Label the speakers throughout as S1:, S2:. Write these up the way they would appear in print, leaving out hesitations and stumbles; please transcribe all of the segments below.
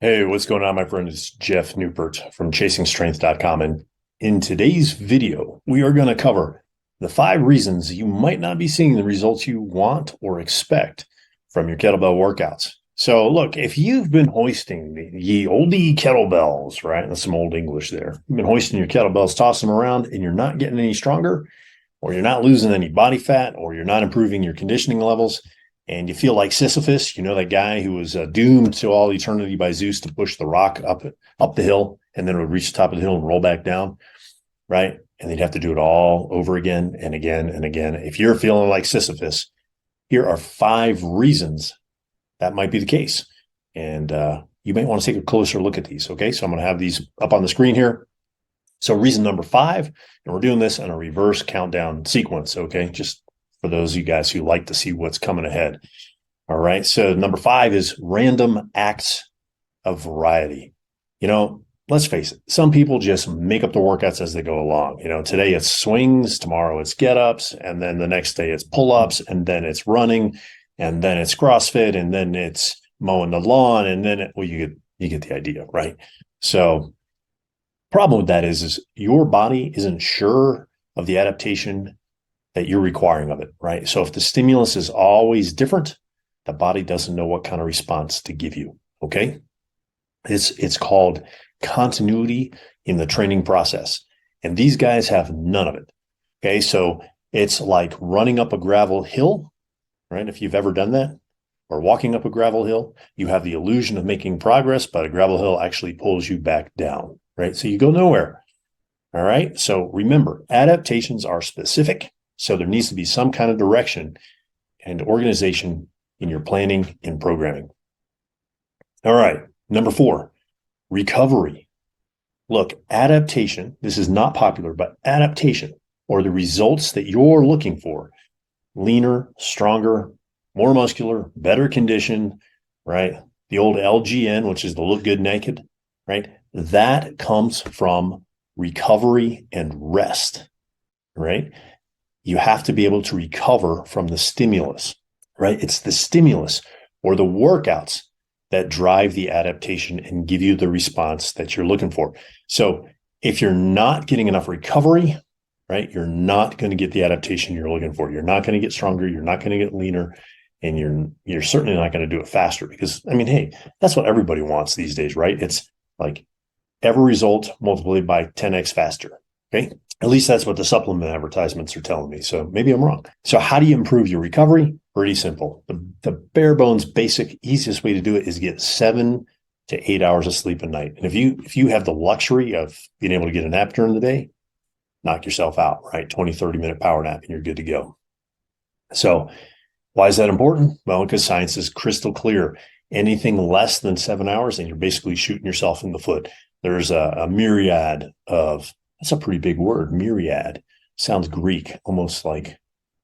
S1: Hey, what's going on, my friend? It's Jeff Newport from ChasingStrength.com. And in today's video, we are going to cover the 5 reasons you might not be seeing the results you want or expect from your kettlebell workouts. So, look, if you've been hoisting the ye olde kettlebells, right? That's some old English there. You've been hoisting your kettlebells, tossing them around, and you're not getting any stronger, or you're not losing any body fat, or you're not improving your conditioning levels, and you feel like Sysiphus, that guy who was doomed to all eternity by Zeus to push the rock up the hill, and then it would reach the top of the hill and roll back down, right? And they'd have to do it all over again and again and again. If you're feeling like Sisyphus, here are 5 reasons that might be the case. And you may want to take a closer look at these, okay? So I'm going to have these up on the screen here. So reason number 5, and we're doing this in a reverse countdown sequence, okay? Just for those of you guys who like to see what's coming ahead. All right. So number 5 is random acts of variety. Let's face it, some people just make up the workouts as they go along. Today it's swings, tomorrow it's get-ups, and then the next day it's pull-ups, and then it's running, and then it's CrossFit, and then it's mowing the lawn, and then you get the idea, right? So problem with that is your body isn't sure of the adaptation that you're requiring of it, right? So if the stimulus is always different, the body doesn't know what kind of response to give you, okay? It's called continuity in the training process. And these guys have none of it, okay? So it's like running up a gravel hill, right? If you've ever done that, or walking up a gravel hill, you have the illusion of making progress, but a gravel hill actually pulls you back down, right? So you go nowhere, all right? So remember, adaptations are specific. So there needs to be some kind of direction and organization in your planning and programming. All right. Number 4, recovery. Look, adaptation, this is not popular, but adaptation, or the results that you're looking for, leaner, stronger, more muscular, better condition, right? The old LGN, which is the look good naked, right? That comes from recovery and rest, right? You have to be able to recover from the stimulus, right? It's the stimulus or the workouts that drive the adaptation and give you the response that you're looking for. So if you're not getting enough recovery, right, you're not going to get the adaptation you're looking for. You're not going to get stronger. You're not going to get leaner, and you're certainly not going to do it faster because, hey, that's what everybody wants these days, right? It's like every result multiplied by 10x faster, okay? At least that's what the supplement advertisements are telling me. So maybe I'm wrong. So how do you improve your recovery? Pretty simple. The bare bones, basic, easiest way to do it is get 7 to 8 hours of sleep a night. And if you have the luxury of being able to get a nap during the day, knock yourself out, right? 20, 30-minute power nap and you're good to go. So why is that important? Well, because science is crystal clear. Anything less than 7 hours, and you're basically shooting yourself in the foot. There's a myriad of, that's a pretty big word, myriad. Sounds Greek, almost like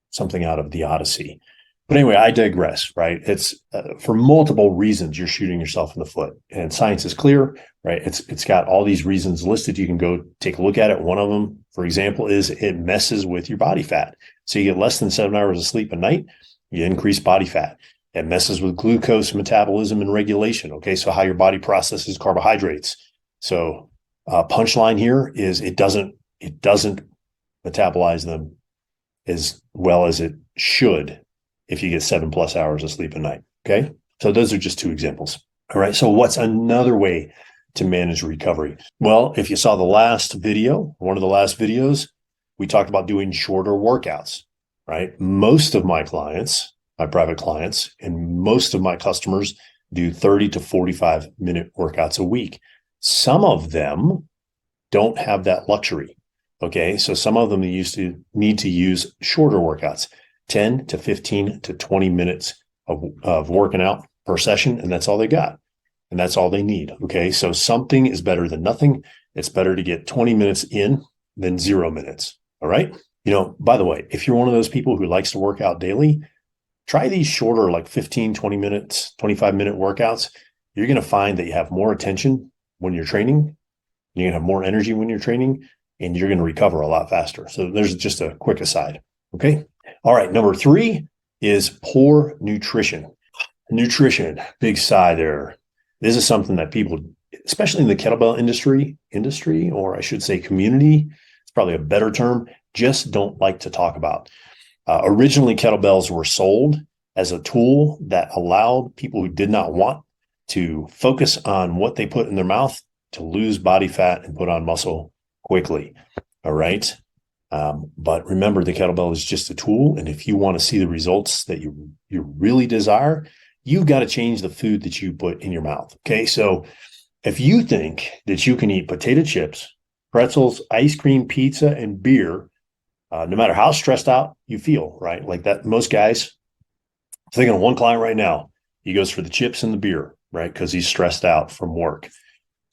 S1: something out of the Odyssey. But anyway, I digress, right? It's for multiple reasons you're shooting yourself in the foot. And science is clear, right? It's got all these reasons listed. You can go take a look at it. One of them, for example, is it messes with your body fat. So you get less than 7 hours of sleep a night, you increase body fat. It messes with glucose metabolism and regulation, okay? So how your body processes carbohydrates. So punchline here is it doesn't metabolize them as well as it should if you get 7+ hours of sleep a night. Okay. So those are just 2 examples. All right. So what's another way to manage recovery? Well, if you saw the last video, one of the last videos, we talked about doing shorter workouts, right? Most of my clients, my private clients, and most of my customers do 30 to 45-minute workouts a week. Some of them don't have that luxury. Okay. So some of them need to use shorter workouts, 10 to 15 to 20 minutes of working out per session. And that's all they got. And that's all they need. Okay. So something is better than nothing. It's better to get 20 minutes in than 0 minutes. All right. By the way, if you're one of those people who likes to work out daily, try these shorter, like 15, 20 minutes, 25-minute workouts. You're going to find that you have more attention when you're training. You're going to have more energy when you're training, and you're going to recover a lot faster. So there's just a quick aside. Okay. All right. Number 3 is poor nutrition. Nutrition, big sigh there. This is something that people, especially in the kettlebell industry, or I should say community, it's probably a better term, just don't like to talk about. Originally, kettlebells were sold as a tool that allowed people who did not want to focus on what they put in their mouth to lose body fat and put on muscle quickly. All right. But remember, the kettlebell is just a tool. And if you want to see the results that you really desire, you've got to change the food that you put in your mouth. Okay. So if you think that you can eat potato chips, pretzels, ice cream, pizza, and beer, no matter how stressed out you feel, right? Like that, most guys, I'm thinking of one client right now, he goes for the chips and the beer, right? Because he's stressed out from work.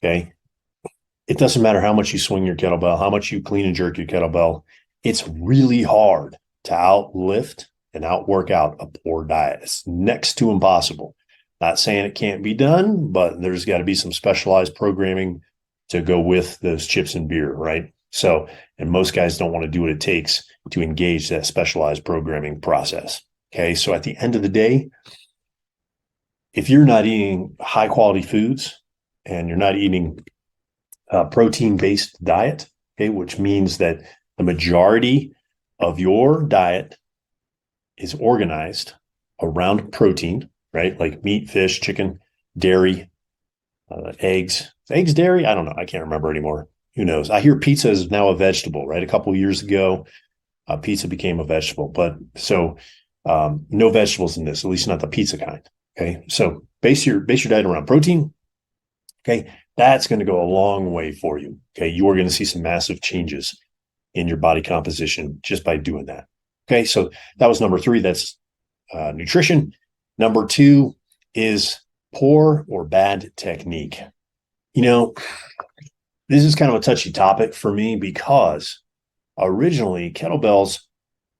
S1: Okay. It doesn't matter how much you swing your kettlebell, how much you clean and jerk your kettlebell. It's really hard to outlift and outwork out a poor diet. It's next to impossible. Not saying it can't be done, but there's got to be some specialized programming to go with those chips and beer, right? So, and most guys don't want to do what it takes to engage that specialized programming process. Okay. So at the end of the day, if you're not eating high quality foods and you're not eating protein-based diet, okay, which means that the majority of your diet is organized around protein, right? Like meat, fish, chicken, dairy, eggs. Eggs, dairy? I don't know. I can't remember anymore. Who knows? I hear pizza is now a vegetable, right? A couple of years ago, pizza became a vegetable. But so no vegetables in this, at least not the pizza kind. Okay. So base your diet around protein. Okay. That's going to go a long way for you. Okay. You are going to see some massive changes in your body composition just by doing that. Okay. So that was number 3. That's nutrition. Number 2 is poor or bad technique. You know, this is kind of a touchy topic for me because originally kettlebells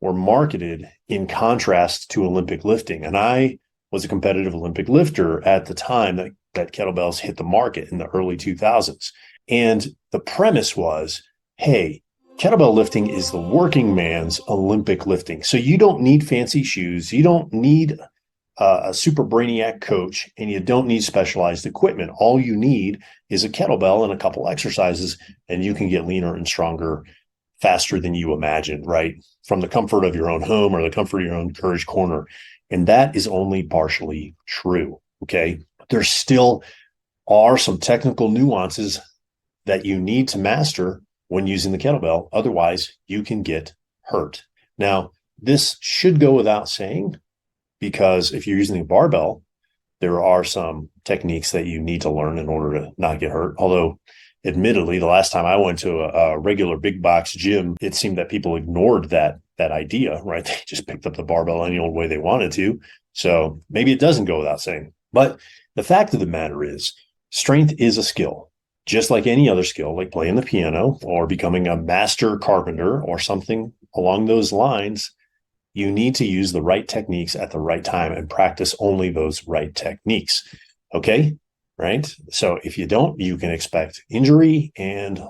S1: were marketed in contrast to Olympic lifting. And I was a competitive Olympic lifter at the time that kettlebells hit the market in the early 2000s. And the premise was, hey, kettlebell lifting is the working man's Olympic lifting. So you don't need fancy shoes. You don't need a super brainiac coach, and you don't need specialized equipment. All you need is a kettlebell and a couple exercises, and you can get leaner and stronger faster than you imagined, right? From the comfort of your own home or the comfort of your own Courage Corner. And that is only partially true, okay? There still are some technical nuances that you need to master when using the kettlebell. Otherwise, you can get hurt. Now, this should go without saying, because if you're using a barbell, there are some techniques that you need to learn in order to not get hurt. Although, admittedly, the last time I went to a regular big box gym, it seemed that people ignored that idea, right? They just picked up the barbell any old way they wanted to. So maybe it doesn't go without saying. But the fact of the matter is, strength is a skill, just like any other skill, like playing the piano or becoming a master carpenter or something along those lines. You need to use the right techniques at the right time and practice only those right techniques. Okay. Right. So if you don't, you can expect injury. And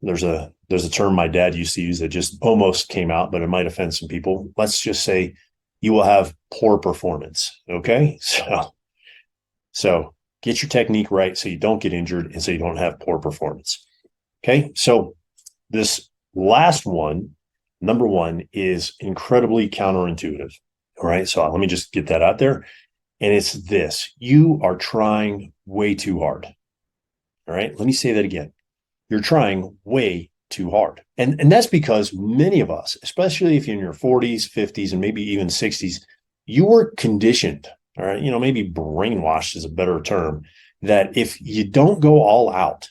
S1: there's a term my dad used to use that just almost came out, but it might offend some people. Let's just say you will have poor performance. Okay. So get your technique right so you don't get injured and so you don't have poor performance. Okay. So this last one, number 1, is incredibly counterintuitive. All right. So let me just get that out there. And it's this: you are trying way too hard. All right. Let me say that again. You're trying way too hard. And that's because many of us, especially if you're in your 40s, 50s, and maybe even 60s, you were conditioned, all right, maybe brainwashed is a better term, that if you don't go all out,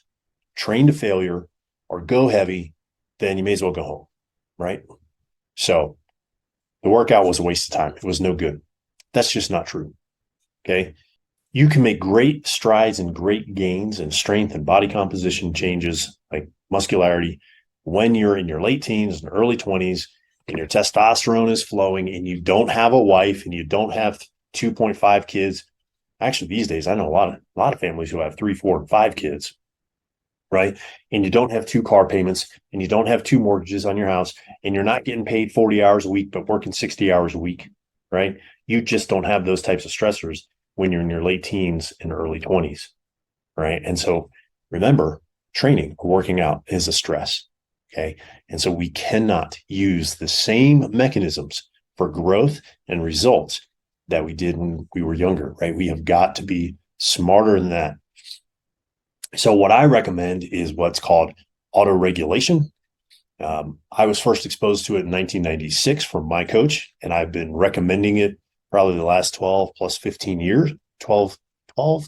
S1: train to failure, or go heavy, then you may as well go home. Right? So the workout was a waste of time. It was no good. That's just not true. Okay. You can make great strides and great gains in strength and body composition changes like muscularity when you're in your late teens and early 20s and your testosterone is flowing and you don't have a wife and you don't have 2.5 kids. Actually, these days, I know a lot of families who have 3, 4, and 5 kids. Right. And you don't have 2 car payments and you don't have 2 mortgages on your house and you're not getting paid 40 hours a week, but working 60 hours a week. Right. You just don't have those types of stressors. when you're in your late teens and early 20s, right? And so remember, training or working out is a stress, okay? And so we cannot use the same mechanisms for growth and results that we did when we were younger, right? We have got to be smarter than that. So what I recommend is what's called auto-regulation. I was first exposed to it in 1996 from my coach, and I've been recommending it probably the last 12 plus 15 years, 12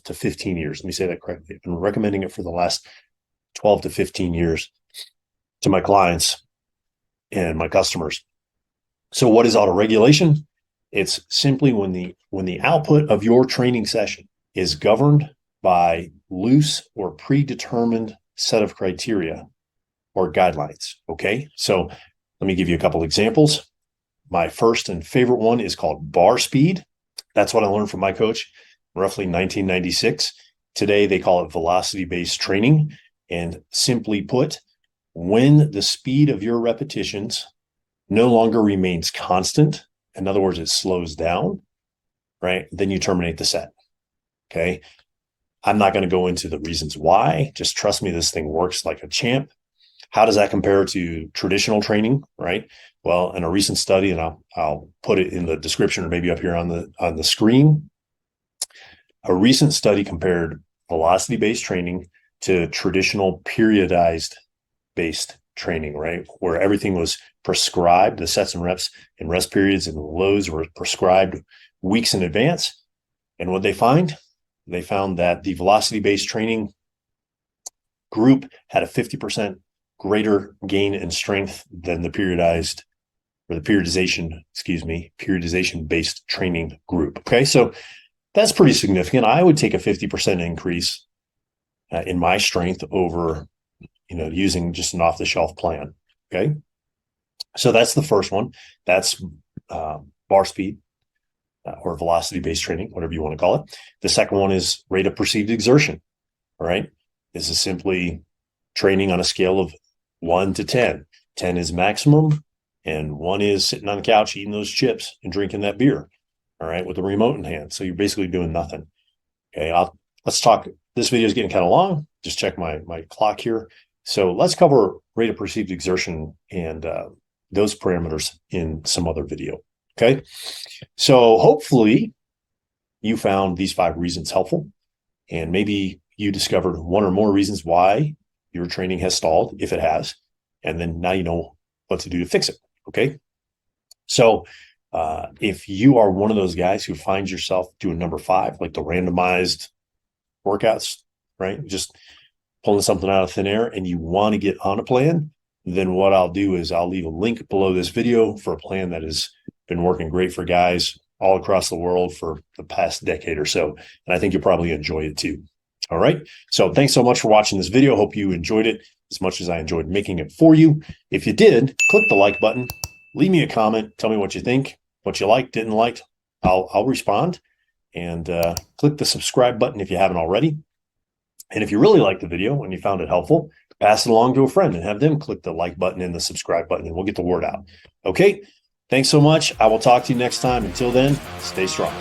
S1: to 15 years. Let me say that correctly. I've been recommending it for the last 12 to 15 years to my clients and my customers. So what is auto-regulation? It's simply when the output of your training session is governed by loose or predetermined set of criteria or guidelines. Okay, so let me give you a couple examples. My first and favorite one is called bar speed. That's what I learned from my coach roughly 1996. Today they call it velocity-based training. And simply put, when the speed of your repetitions no longer remains constant, in other words, it slows down, right? Then you terminate the set. Okay. I'm not going to go into the reasons why. Just trust me, this thing works like a champ. How does that compare to traditional training, right? Well, in a recent study, and I'll put it in the description or maybe up here on the screen, a recent study compared velocity-based training to traditional periodized-based training, right? Where everything was prescribed, the sets and reps and rest periods and loads were prescribed weeks in advance. And what they find? They found that the velocity-based training group had a 50% greater gain in strength than the periodization-based training group. Okay, so that's pretty significant. I would take a 50% increase in my strength over, using just an off-the-shelf plan. Okay, so that's the first one. That's bar speed or velocity-based training, whatever you want to call it. The second one is rate of perceived exertion. All right, this is simply training on a scale of 1 to 10. 10 is maximum, and 1 is sitting on the couch eating those chips and drinking that beer. All right, with the remote in hand. So you're basically doing nothing. Okay, let's talk. This video is getting kind of long. Just check my clock here. So let's cover rate of perceived exertion and those parameters in some other video. Okay, so hopefully you found these 5 reasons helpful, and maybe you discovered one or more reasons why your training has stalled, if it has, and then now you know what to do to fix it. Okay, so if you are one of those guys who finds yourself doing number 5, like the randomized workouts, right? Just pulling something out of thin air, and you want to get on a plan, then what I'll do is I'll leave a link below this video for a plan that has been working great for guys all across the world for the past decade or so. And I think you'll probably enjoy it too. All right. So thanks so much for watching this video. Hope you enjoyed it as much as I enjoyed making it for you. If you did, click the like button, leave me a comment, tell me what you think, what you liked, didn't like. I'll respond, and click the subscribe button if you haven't already. And if you really liked the video and you found it helpful, pass it along to a friend and have them click the like button and the subscribe button, and we'll get the word out. Okay. Thanks so much. I will talk to you next time. Until then, stay strong.